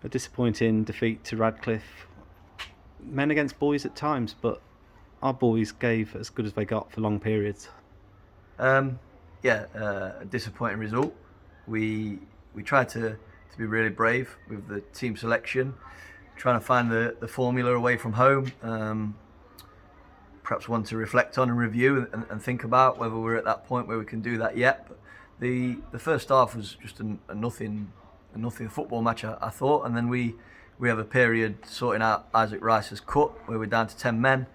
A disappointing defeat to Radcliffe. Men against boys at times, but our boys gave as good as they got for long periods. A disappointing result. We tried to be really brave with the team selection, trying to find the formula away from home. Perhaps one to reflect on and review and think about whether we're at that point where we can do that yet. But the first half was just a nothing football match, I thought, and then we have a period sorting out Isaac Rice's cut where we're down to 10 men.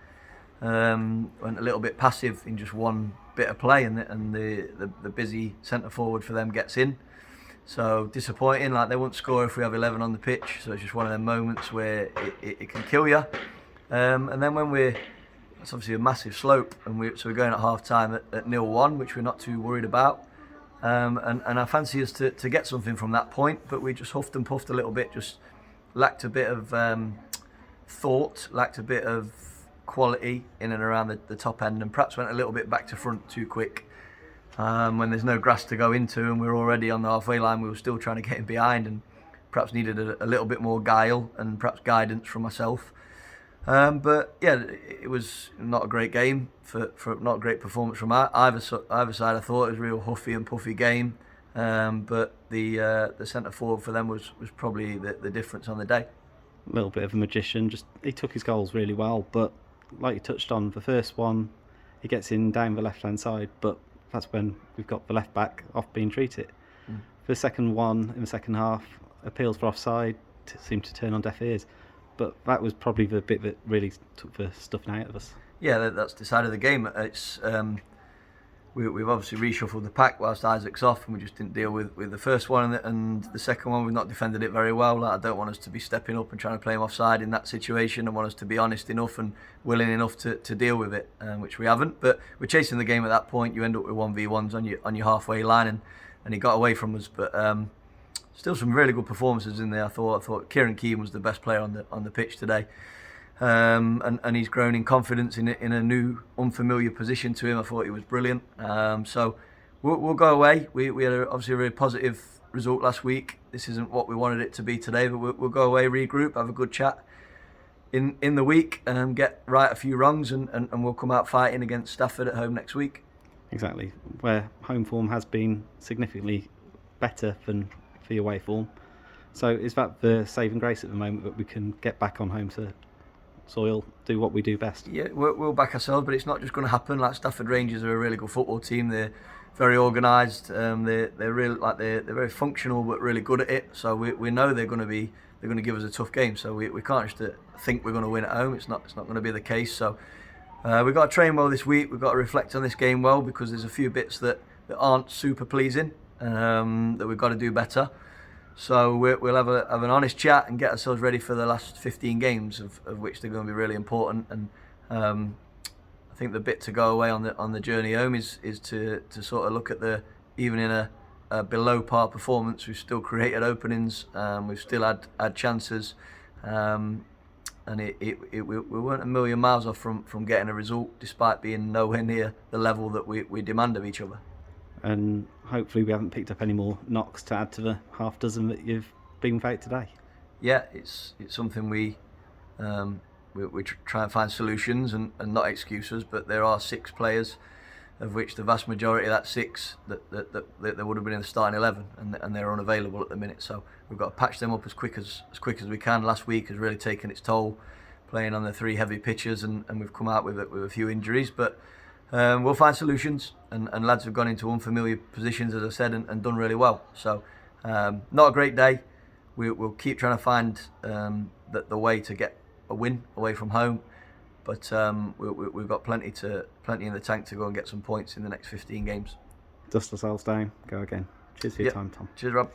Went a little bit passive in just one bit of play, and the busy centre forward for them gets in. So disappointing. Like, they won't score if we have 11 on the pitch. So it's just one of them moments where it can kill you. And then when it's obviously a massive slope, and we're going at half time at 0-1, which we're not too worried about. And I fancy us to get something from that point, but we just huffed and puffed a little bit, just lacked a bit of thought, lacked a bit of quality in and around the top end, and perhaps went a little bit back to front too quick. When there's no grass to go into and we're already on the halfway line, we were still trying to get in behind, and perhaps needed a little bit more guile and perhaps guidance from myself. But yeah, it was not a great game, for not a great performance from either side. I thought it was a real huffy and puffy game, but the centre forward for them was probably the difference on the day. A little bit of a magician. Just he took his goals really well, but like you touched on, the first one, he gets in down the left hand side, but that's when we've got the left back off being treated. The second one in the second half, appeals for offside seemed to turn on deaf ears. But that was probably the bit that really took the stuffing out of us. Yeah, that's decided the game. It's we've obviously reshuffled the pack whilst Isaac's off, and we just didn't deal with the first one, and the second one we've not defended it very well. Like, I don't want us to be stepping up and trying to play him offside in that situation. I want us to be honest enough and willing enough to deal with it, which we haven't. But we're chasing the game at that point. You end up with 1v1s on your halfway line, and he got away from us. But still some really good performances in there. I thought Kieran Keane was the best player on the pitch today, and he's grown in confidence in a new unfamiliar position to him. I thought he was brilliant. So we'll go away. We had obviously a really positive result last week. This isn't what we wanted it to be today, but we'll go away, regroup, have a good chat in the week, get right a few wrongs, and we'll come out fighting against Stafford at home next week. Exactly, where home form has been significantly better than the away form. So is that the saving grace at the moment, that we can get back on home to soil, do what we do best? Yeah, we'll back ourselves, but it's not just going to happen. Like, Stafford Rangers are a really good football team. They're very organised. They're really they're very functional, but really good at it. So we know they're going to give us a tough game. So we can't just think we're going to win at home. It's not going to be the case. So we've got to train well this week. We've got to reflect on this game well, because there's a few bits that aren't super pleasing, that we've got to do better. So we'll have an honest chat and get ourselves ready for the last 15 games, of which they're going to be really important. And I think the bit to go away on the journey home is to sort of look at even in a below par performance, we've still created openings, we've still had chances, and we weren't a million miles off from getting a result, despite being nowhere near the level that we demand of each other. And hopefully we haven't picked up any more knocks to add to the half dozen that you've been without today. Yeah, it's something we try and find solutions and not excuses. But there are 6 players, of which the vast majority of that 6 that would have been in the starting 11, and they're unavailable at the minute. So we've got to patch them up as quick as we can. Last week has really taken its toll, playing on the 3 heavy pitches, and we've come out with a few injuries, but. We'll find solutions, and lads have gone into unfamiliar positions, as I said, and done really well. So not a great day. We'll keep trying to find the way to get a win away from home, but we've got plenty in the tank to go and get some points in the next 15 games. Dust ourselves down, go again. Cheers for your time, Tom. Cheers, Rob.